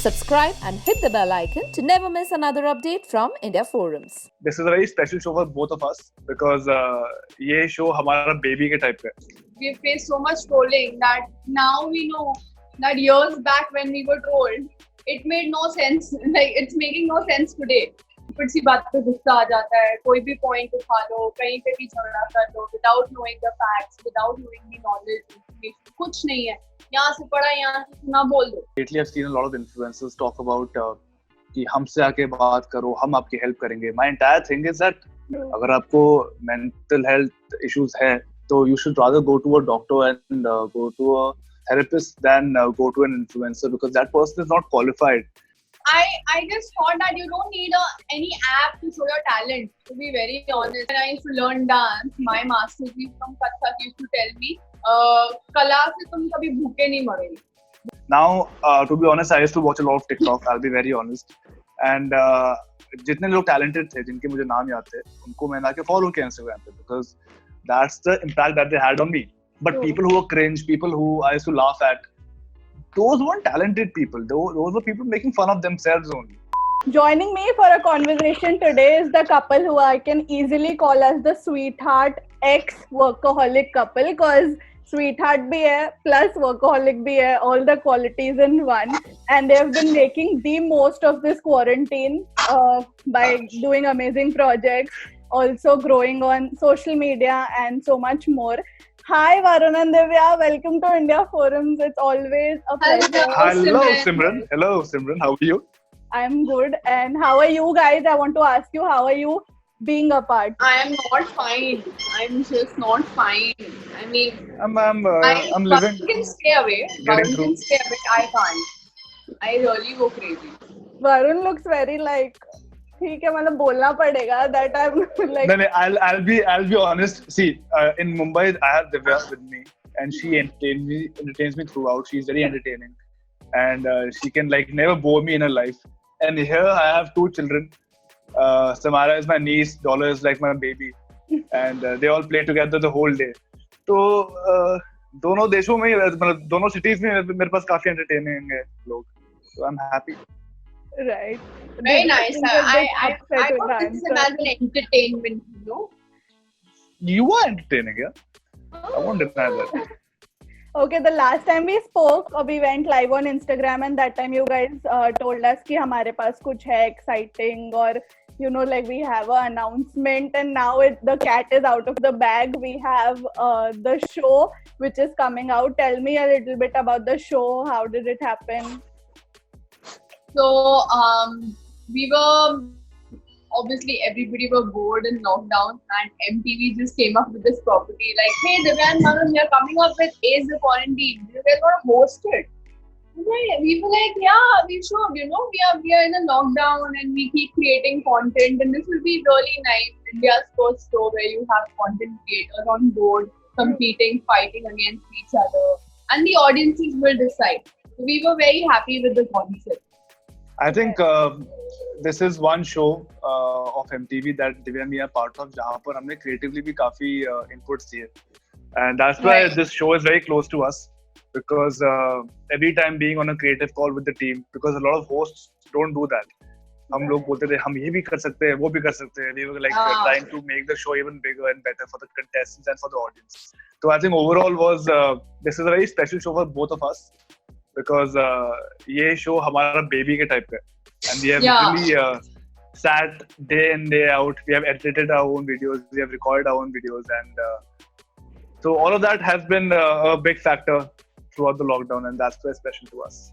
Subscribe and hit the bell icon to never miss another update from India Forums. This is a very special show for both of us because ये show हमारा baby के type का है. We faced so much trolling that now we know that years back when we were trolled, it made no sense. Like it's making no sense today. फिर सी बात पे गुस्सा आ जाता है, कोई भी point उठा लो, कहीं पे भी झगड़ा कर लो, without knowing the facts, without knowing the knowledge, information, कुछ नहीं है. यहाँ से पढ़ा, यहाँ से सुना, बोल दो. Lately, I've seen a lot of influencers talk about कि हमसे आके बात करो, हम आपकी help करेंगे. My entire thing is that अगर आपको mental health issues है, तो you should rather go to a doctor and go to a therapist than go to an influencer because that person is not qualified. I just thought that you don't need any app to show your talent. To be very honest, when I used to learn dance, my master ji from Kathak used to tell me, कला से तुम कभी भूखे नहीं मरोगे. Now, to be honest, I used to watch a lot of TikTok. I'll be very honest. And जितने लोग talented थे, जिनके मुझे नाम याद थे, उनको मैंने आके follow किया Instagram पे because that's the impact that they had on me. But people who were cringe, people who I used to laugh at, those weren't talented people. Those were people making fun of themselves only. Joining me for a conversation today is the couple who I can easily call as the sweetheart ex-workaholic couple because sweetheart bhi hai plus workaholic bhi hai, all the qualities in one, and they have been making the most of this quarantine by doing amazing projects, also growing on social media and so much more. Hi Varun and Divya, welcome to India Forums. It's always a pleasure. Hello Simran. Hello Simran, how are you? I'm good. And how are you guys? I want to ask you, how are you being apart? I am not fine. I'm just not fine. I mean, I'm Varun living. can stay away. Varun through. can stay away. I can't. I really go crazy. Varun looks very like, ठीक है मतलब बोलना पड़ेगा that I'm like. No, I'll be honest. See, in Mumbai, I have Divya with me, and she entertains me throughout. She's very entertaining, and she can like never bore me in her life. And here I have two children. Samara is my niece, Dollar is like my baby, and they all play together the whole day. तो दोनों देशों में मतलब दोनों cities में मेरे पास काफी entertaining है लोग. So I'm happy. Right. Very nice. I got this as an entertainment, you know. You are entertaining, yeah. I won't deny that. Okay, the last time we spoke, we went live on Instagram, and that time you guys told us कि हमारे पास कुछ है exciting or you know like we have an announcement, and now the cat is out of the bag. We have the show which is coming out. Tell me a little bit about the show. How did it happen? So we were obviously everybody were bored in lockdown, and MTV just came up with this property like, hey, Divya and Varun, we are coming up with Ace the Quarantine. You guys want to host it? We were like, yeah, we should. You know, we are in a lockdown and we keep creating content, and this will be really nice. India's first show where you have content creators on board competing, fighting against each other, and the audiences will decide. So we were very happy with the concept. I think this is one show of MTV that Divya and me are part of, जहाँ पर हमने creatively भी काफी inputs दिए, and that's why this show is very close to us because every time being on a creative call with the team, because a lot of hosts don't do that. हम लोग बोलते थे हम ये भी कर सकते हैं, वो भी कर सकते हैं. We were like trying to make the show even bigger and better for the contestants and for the audience. So I think overall was this is a very special show for both of us. Because ये show हमारा baby के type का है, and we have really sat day in day out. We have edited our own videos, we have recorded our own videos, and so all of that has been a big factor throughout the lockdown, and that's very special to us.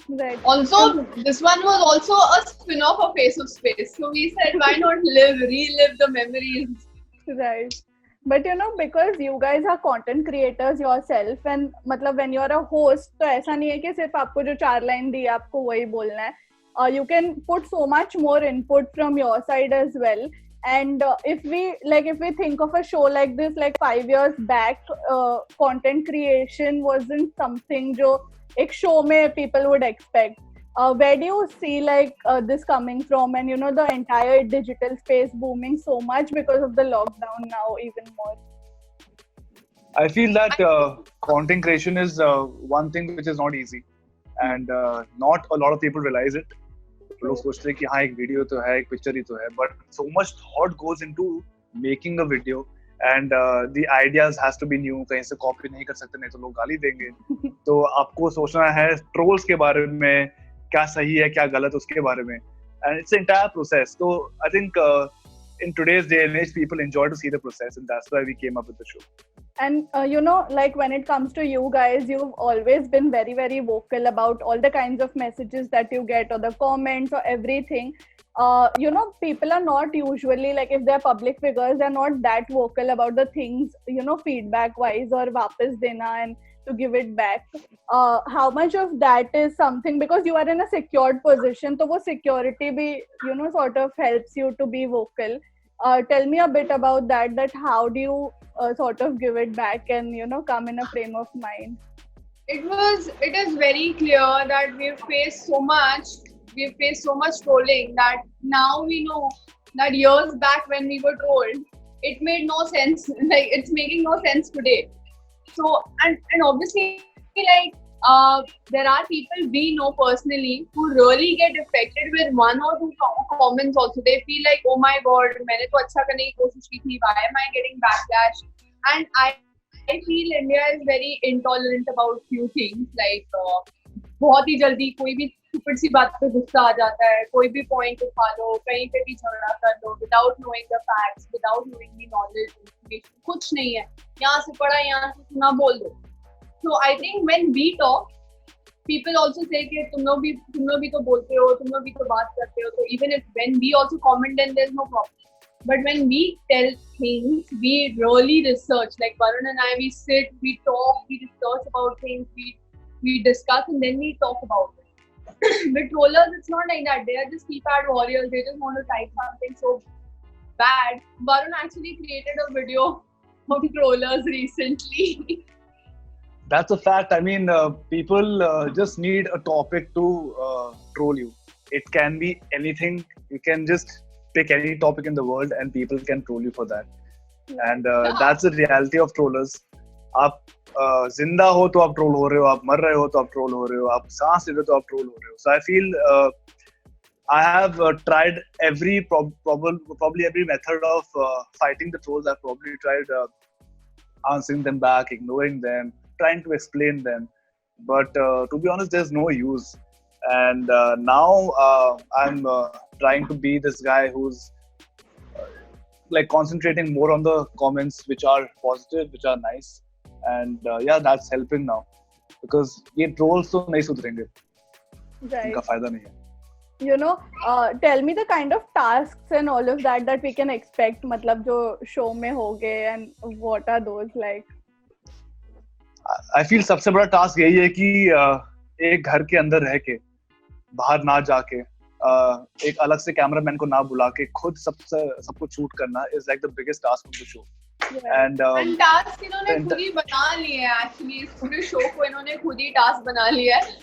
Right. Also, this one was also a spin-off of Ace of Space, so we said, why not relive the memories? Right. But you know, because you guys are content creators yourself, and मतलब when you're a host, तो ऐसा नहीं है कि सिर्फ आपको जो 4 line दी आपको वही बोलना है. You can put so much more input from your side as well. And if we think of a show like this, like 5 years back, content creation wasn't something जो एक show में people would expect. Where do you see like this coming from, and you know the entire digital space booming so much because of the lockdown now even more? I feel that content creation is one thing which is not easy, and not a lot of people realize it. लोग सोचते हैं कि हाँ एक video तो है, एक picture ही तो है, but so much thought goes into making a video, and the ideas has to be new. कहीं से कॉपी नहीं कर सकते, नहीं तो लोग गाली देंगे. तो आपको सोचना है ट्रोल्स के बारे में, क्या सही है क्या गलत उसके बारे में, and it's an entire process. So I think in today's day and age, people enjoy to see the process, and that's why we came up with the show. And like when it comes to you guys, you've always been very, very vocal about all the kinds of messages that you get, or the comments, or everything. People are not usually, like, if they're public figures, they're not that vocal about the things, feedback wise, or wapas dena and to give it back. How much of that is something, because you are in a secured position, so wo security bhi, sort of helps you to be vocal. Tell me a bit about that how do you sort of give it back and come in a frame of mind? It is very clear that we've faced so much trolling that now we know that years back when we were trolled, it made no sense. Like, it's making no sense today. So and obviously, like, there are people we know personally who really get affected with one or two comments also. They feel like, oh my god, मैंने तो अच्छा करने की कोशिश की थी, why am I getting backlash? And I feel India is very intolerant about few things. Like, बहुत ही जल्दी कोई भी stupid सी बात पे गुस्सा आ जाता है, कोई भी point उठा लो, कहीं पे भी झगड़ा कर लो, without knowing the facts, without knowing the knowledge, information, कुछ नहीं है, यहाँ से पढ़ा, यहाँ से सुना, बोल दो. So I think when we talk, people also say कि तुम लोग भी तो बोलते हो, तुम लोग भी तो बात करते हो. So even if when we also comment, then there's no problem. But when we tell things, we really research. Like Varun and I, we sit, we talk, we research about things, we discuss, and then we talk about it. With trollers, it's not like that. They are just keypad warriors. They just want to type something so bad. Varun actually created a video of trollers recently. That's a fact. I mean, people just need a topic to troll you. It can be anything. You can just pick any topic in the world and people can troll you for that. And that's the reality of trollers. आप जिंदा हो तो आप troll हो रहे हो, आप मर रहे हो तो आप ट्रोल हो रहे हो, आप सांस ले रहे हो तो आप ट्रोल हो रहे हो. So I feel I have tried probably every method of fighting the trolls. I've probably tried answering them back, ignoring them, trying to explain them, but to be honest, there's no use. And now I'm trying to be this guy who's like concentrating more on the comments which are positive, which are nice, and yeah, that's helping now, because ये trolls तो नहीं सुधरेंगे, इनका फायदा नहीं है. Tell me the kind of tasks and all of that we can expect, मतलब जो show में होंगे, and what are those like? I feel सबसे बड़ा टास्क यही है कि एक घर के अंदर रह के, बाहर ना जाके, एक अलग से कैमरामैन को ना बुला के खुद सब कुछ शूट करना is like the biggest task of the show. Yeah. And task इन्होंने खुद ही बना लिए हैं. Actually, इस पूरे show को इन्होंने खुद ही task बना लिया है,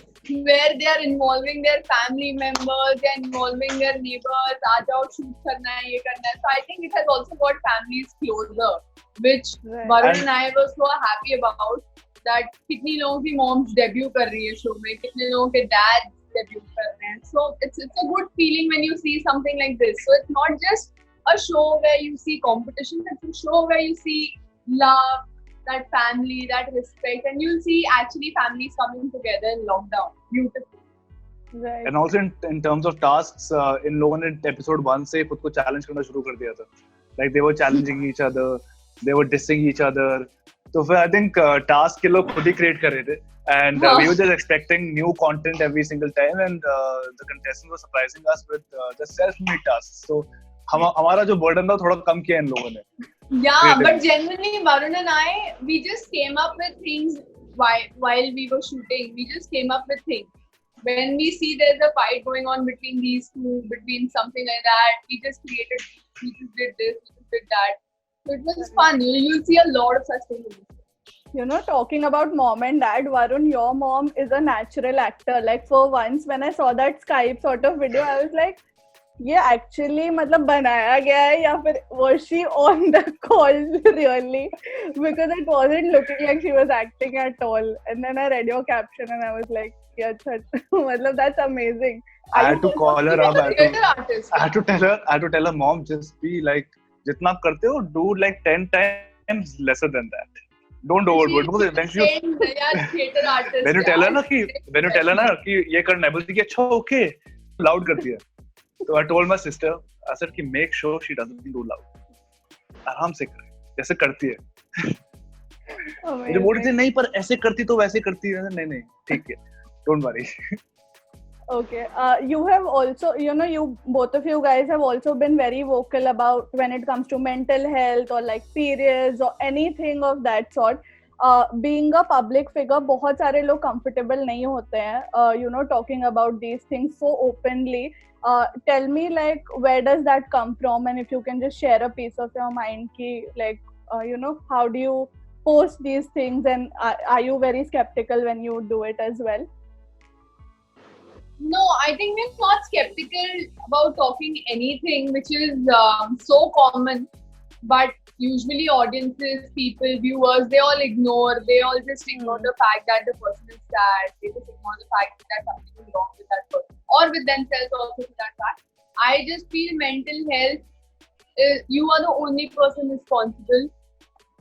where they are involving their family members, they are involving their neighbors. आ जाओ, shoot करना है, ये करना है. So I think it has also got families closer, which Varun and I were so happy about. That कितनी लोगों की moms debut कर रही है show में, कितने लोगों के dads debut कर रहे हैं. So it's a good feeling when you see something like this. So it's not just a show where you see competition, it's a show where you see love, that family, that respect, and you'll see actually families coming together in lockdown. Beautiful. Right. And also in terms of tasks, इन लोगों ने episode 1 से खुद को challenge करना शुरू कर दिया था. Like they were challenging each other, they were dissing each other. So I think task के लोग खुद ही create कर रहे थे, and we were just expecting new content every single time, and the contestants were surprising us with just self-made tasks. So हमारा जो burden था थोड़ा कम किया इन लोगों ने. Yeah, but genuinely Varun and I, we just came up with things while we were shooting. We just came up with things. When we see there's a fight going on between these two, between something like that, we just created, we just did this, we just did that. So it was fun. You'll see a lot of such things. Talking about mom and dad, Varun, your mom is a natural actor. Like for once, when I saw that Skype sort of video, I was like, ये actually मतलब बनाया गया है या फिर was she on the call really? Because it wasn't looking like she was acting at all. And then I read your caption and I was like, कि अच्छा मतलब that's amazing. I had to call her up. Theater artist. I had to tell her, mom, just be like, जितना आप करते हो, do like 10 times lesser than that. Don't overdo it because eventually theater artist. when you tell her ना कि ये करना है, बोलती कि अच्छा okay, loud करती है. So I told my sister, I said कि make sure she doesn't do loud. आराम से करे, जैसे करती है. मुझे बोल रही थी नहीं पर ऐसे करती तो वैसे करती है. नहीं ठीक है, don't worry. Okay. You have also, you both of you guys have also been very vocal about when it comes to mental health or like periods or anything of that sort. Being a public figure, बहुत सारे लोग comfortable नहीं होते हैं, talking about these things so openly. Tell me, like, where does that come from, and if you can just share a piece of your mind, ki, like, how do you post these things, and are you very skeptical when you do it as well? No, I think we're not skeptical about talking anything which is so common, but usually audiences, people, viewers, they all just ignore the fact that the person is sad. They just ignore the fact that something is wrong with that person or with themselves also for that fact. I just feel mental health, you are the only person responsible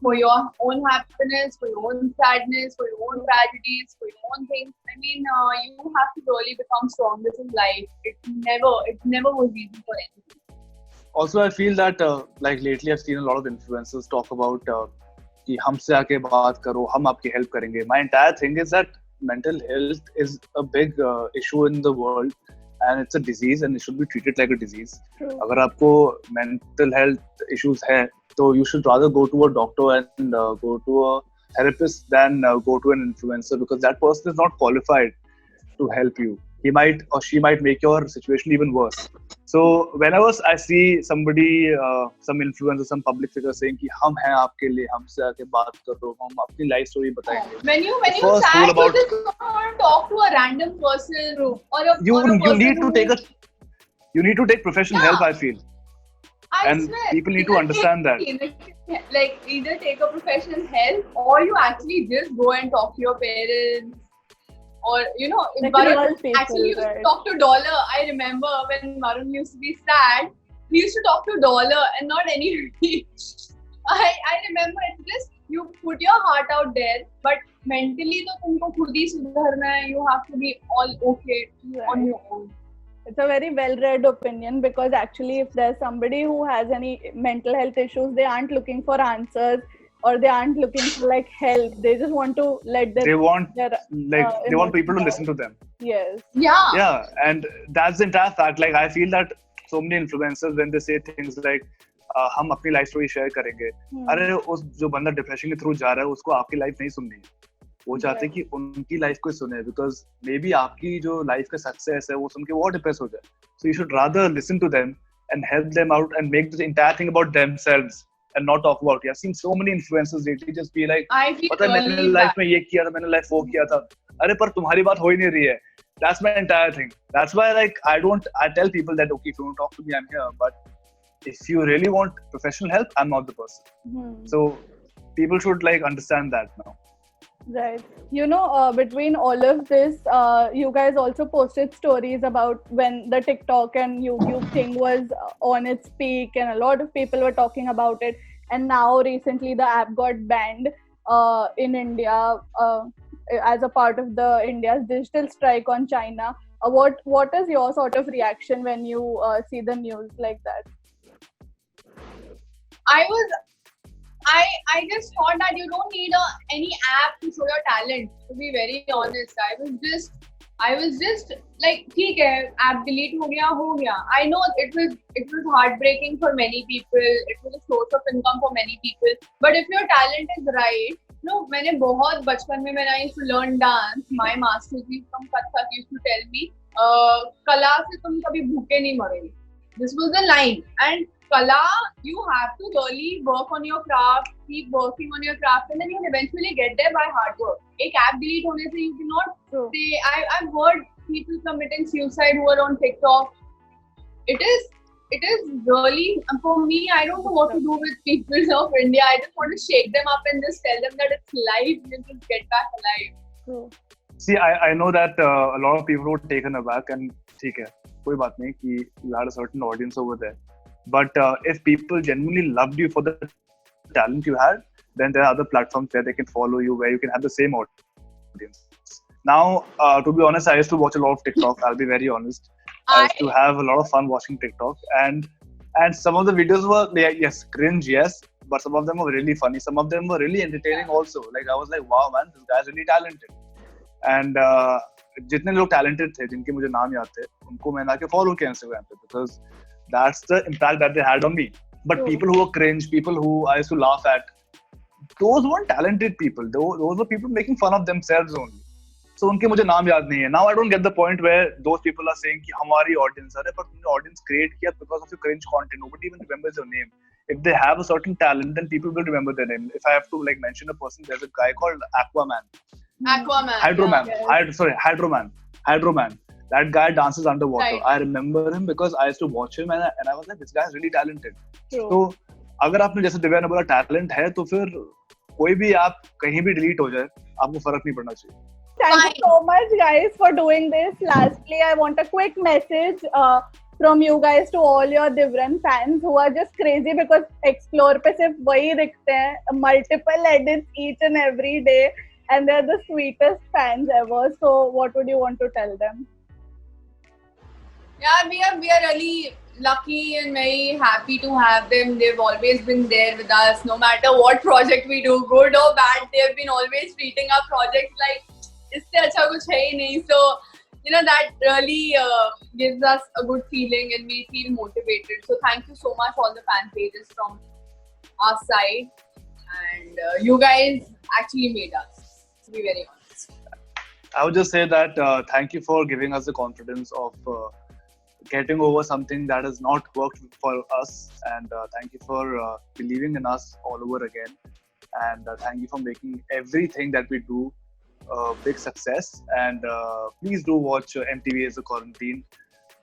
for your own happiness, for your own sadness, for your own tragedies, for your own things. I mean, you have to really become strongest in life. It never was easy for anyone. Also, I feel that like lately I've seen a lot of influencers talk about कि हमसे आके बात करो, हम आपकी help करेंगे. My entire thing is that mental health is a big issue in the world, and it's a disease and it should be treated like a disease. True. अगर आपको mental health issues है, तो you should rather go to a doctor and go to a therapist than go to an influencer, because that person is not qualified to help you. He might or she might make your situation even worse. So whenever I see somebody, some influencer, some public figure saying कि हम हैं आपके लिए, हमसे आके बात करो, हम अपनी life story बताएंगे. When you sad, you just don't want to talk to a random person or a you person need to take professional help, I feel. And swear, people need to understand that. Like either take a professional help or you actually just go and talk to your parents. Or if like Varun people, actually used right. to talk to Dollar. I remember when Varun used to be sad, he used to talk to Dollar and not anybody. I remember it's just you put your heart out there, but mentally तो तुमको खुद ही सुधरना है. You have to be all okay on your own. It's a very well-read opinion, because actually if there's somebody who has any mental health issues, they aren't looking for answers or they aren't looking for like help. They just want to let them. They want people to listen to them. Yes. Yeah, and that's the entire fact. Like I feel that so many influencers, when they say things like हम अपनी life story share करेंगे, अरे उस जो बंदा depression के through जा रहा है उसको आपकी लाइफ नहीं सुननी है. वो चाहते हैं कि उनकी लाइफ को सुने, बिकॉज मे बी आपकी जो लाइफ का सक्सेस है वो सुन के वो डिप्रेस हो जाए. So you should rather listen to them and help them out and make the entire thing about themselves and not talk about it. I've seen so many influencers lately just be like, पता है मैंने life में ये किया था, मैंने life वो किया था. अरे पर तुम्हारी बात हो ही नहीं रही है. That's my entire thing. That's why like I tell people that okay, if you want to talk to me, I'm here, but if you really want professional help, I'm not the person. So people should like understand that now. Right. Between all of this, you guys also posted stories about when the TikTok and YouTube thing was on its peak, and a lot of people were talking about it. And now recently the app got banned in India as a part of the India's digital strike on China. What is your sort of reaction when you see the news like that? I just thought that you don't need any app to show your talent, to be very honest. I was just like, ठीक है, app delete हो गया. I know it was heartbreaking for many people. It was a source of income for many people. But if your talent is right, मैंने बहुत बचपन में when I used to learn dance, my master ji from Kathak used to tell me, कला से तुम कभी भूखे नहीं मरोगे. This was the line. And Kala, you have to really work on your craft, keep working on your craft, and then you can eventually get there by hard work. एक app delete होने से you cannot say. I've heard people committing suicide who are on TikTok. It is really, for me, I don't know what to do with people of India. I just want to shake them up and just tell them that it's life. You just get back alive. True. See, I know that a lot of people were taken aback, and ठीक है, कोई बात नहीं कि you had a certain audience over there. But if people genuinely loved you for the talent you had, then there are other platforms where they can follow you, where you can have the same audience. Now, to be honest, I used to watch a lot of TikTok. I'll be very honest. I used to have a lot of fun watching TikTok, and some of the videos were yes, cringe, yes, but some of them were really funny. Some of them were really entertaining also. Like I was like, wow, man, this guy's really talented. And जितने लोग talented थे, जिनके मुझे नाम याद थे, उनको मैंने आके follow किया Instagram पे, because that's the impact that they had on me. But people who were cringe, people who I used to laugh at, those weren't talented people. Those were people making fun of themselves only. So उनके मुझे नाम याद नहीं है. Now I don't get the point where those people are saying कि हमारी audience है, but तुमने audience create किया because of your cringe content. Nobody even remembers your name. If they have a certain talent, then people will remember their name. If I have to like mention a person, there's a guy called Aquaman. Hydroman. Yeah. Hydroman. That guy dances underwater. Right. I remember him because I used to watch him and I was like, this guy is really talented. True. So अगर आपने जैसे दिव्या ने बोला talent है, तो फिर कोई भी आप कहीं भी delete हो जाए, आपको फर्क नहीं पड़ना चाहिए. Thank you so much, guys, for doing this. Lastly, I want a quick message from you guys to all your Divran fans who are just crazy because Explore पे सिर्फ वही दिखते हैं, multiple edits each and every day, and they're the sweetest fans ever. So, what would you want to tell them? Yeah, we are really lucky and very happy to have them. They've always been there with us, no matter what project we do, good or bad. They've been always treating our projects like इससे अच्छा कुछ है ही नहीं. So you know that really gives us a good feeling and we feel motivated. So thank you so much all the fan pages from our side, and you guys actually made us, to be very honest. I would just say that thank you for giving us the confidence of getting over something that has not worked for us, and thank you for believing in us all over again, and thank you for making everything that we do a big success. And please do watch MTV as a Quarantine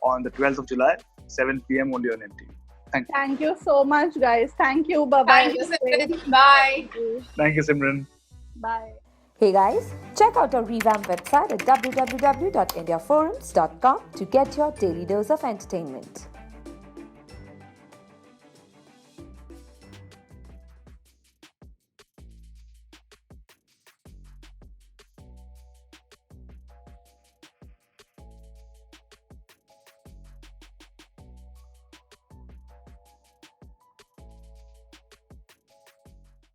on the 12th of July, 7 p.m. only on MTV. Thank you. Thank you so much, guys. Thank you. Bye bye. Thank you, Simran. Bye. Thank you, Simran. Bye. Hey guys, check out our revamped website at www.indiaforums.com to get your daily dose of entertainment.